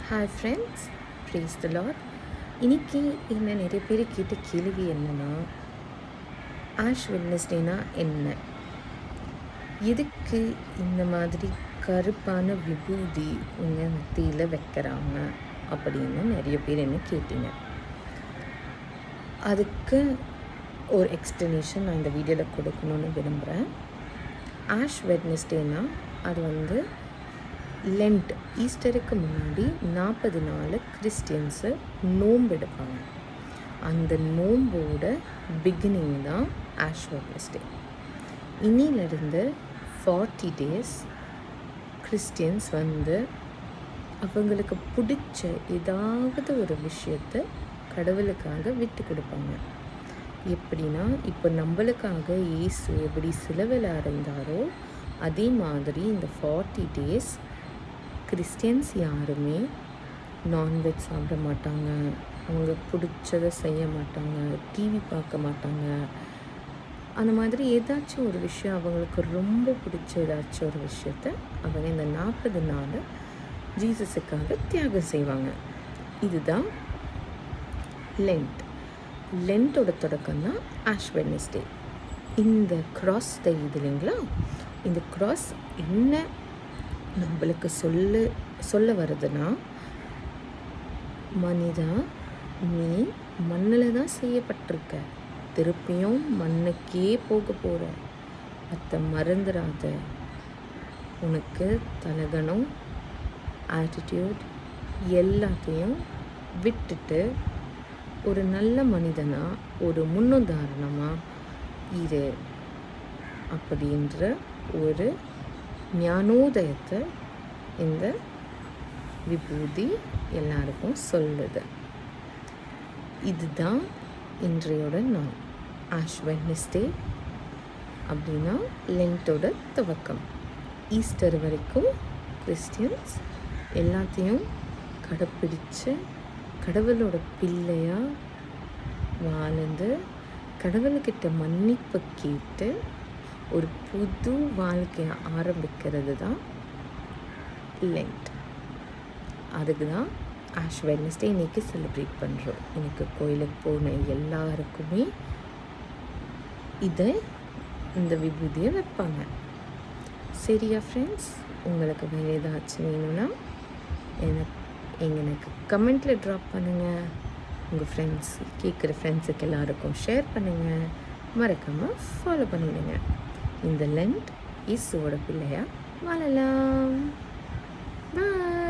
Hi friends, price தி Lord. இன்றைக்கி என்ன நிறைய பேர் கேட்ட கேள்வி என்னென்னா, ஆஷ் வெட்னஸ்டேனா என்ன, எதுக்கு இந்த மாதிரி கருப்பான விபூதி உங்கள் நெத்தியில் வைக்கிறாங்க அப்படின்னு நிறைய பேர் என்ன கேட்டீங்க. அதுக்கு ஒரு எக்ஸ்ப்ளனேஷன் நான் இந்த வீடியோவில் கொடுக்கணுன்னு விரும்புகிறேன். ஆஷ் வெட்னஸ்டேனா அது லென்ட், ஈஸ்டருக்கு முன்னாடி 40 நாள் கிறிஸ்டியன்ஸு நோன்பு எடுப்பாங்க. அந்த நோம்போட பிகினிங் தான் ஆஷ் வெட்னஸ்டே. இன்னிலிருந்து 40 days கிறிஸ்டியன்ஸ் அவங்களுக்கு பிடிச்ச ஏதாவது ஒரு விஷயத்தை கடவுளுக்காக விட்டு கொடுப்பாங்க. எப்படின்னா, இப்போ நம்மளுக்காக இயேசு எப்படி சிலுவையில் இருந்தாரோ அதே மாதிரி இந்த 40 days கிறிஸ்டியன்ஸ் யாருமே நான்வெஜ் சாப்பிட மாட்டாங்க, அவங்க பிடிச்சதை செய்ய மாட்டாங்க, டிவி பார்க்க மாட்டாங்க. அந்த மாதிரி ஏதாச்சும் ஒரு விஷயம், அவங்களுக்கு ரொம்ப பிடிச்ச ஏதாச்சும் ஒரு விஷயத்த அவங்க இந்த 40 நாள் ஜீசஸுக்காக தியாகம் செய்வாங்க. இதுதான் லென்ட்டோட தொடக்கம் தான் ஆஷ் வெட்னஸ்டே. இந்த கிராஸ் தெரியுது இல்லைங்களா, இந்த கிராஸ் என்ன நம்மளுக்கு சொல்ல வருதுன்னா, மனிதா, நீ மண்ணில் தான் செய்யப்பட்டிருக்க, திருப்பியும் மண்ணுக்கே போக போகிற, அதை மறந்துடாத. உனக்கு தலகணம், ஆட்டிடியூட் எல்லாத்தையும் விட்டுட்டு ஒரு நல்ல மனிதனாக, ஒரு முன்னுதாரணமாக இரு அப்படின்ற ஒரு ஞானோதயத்தை இந்த விபூதி எல்லாருக்கும் சொல்லுது. இதுதான் இன்றையோட நாள். ஆஷ் வெட்னஸ்டே அப்படின்னா லென்ட்டோட துவக்கம். ஈஸ்டர் வரைக்கும் கிறிஸ்டியன்ஸ் எல்லாத்தையும் கடைப்பிடிச்சு கடவுளோட பிள்ளையாக வாழ்ந்து கடவுள்கிட்ட மன்னிப்பு கேட்டு ஒரு புது வாழ்க்கையை ஆரம்பிக்கிறது தான் லென்ட். அதுக்கு தான் ஆஷ் வெட்னஸ்டே இன்றைக்கி செலிப்ரேட் பண்ணுறோம். இன்றைக்கி கோயிலுக்கு போன எல்லாருக்குமே இந்த விபூதியை வைப்பாங்க. சரியா ஃப்ரெண்ட்ஸ், உங்களுக்கு வேறு ஏதாச்சும் வேணும்னா எனக்கு கமெண்ட்டில் ட்ராப் பண்ணுங்கள். உங்கள் ஃப்ரெண்ட்ஸ், கேட்குற ஃப்ரெண்ட்ஸுக்கு எல்லாருக்கும் ஷேர் பண்ணுங்கள். மறக்காமல் ஃபாலோ பண்ணிவிடுங்க. இந்த லென்ட் இயேசுவோட பிள்ளையாக வாழலாம். பாய்.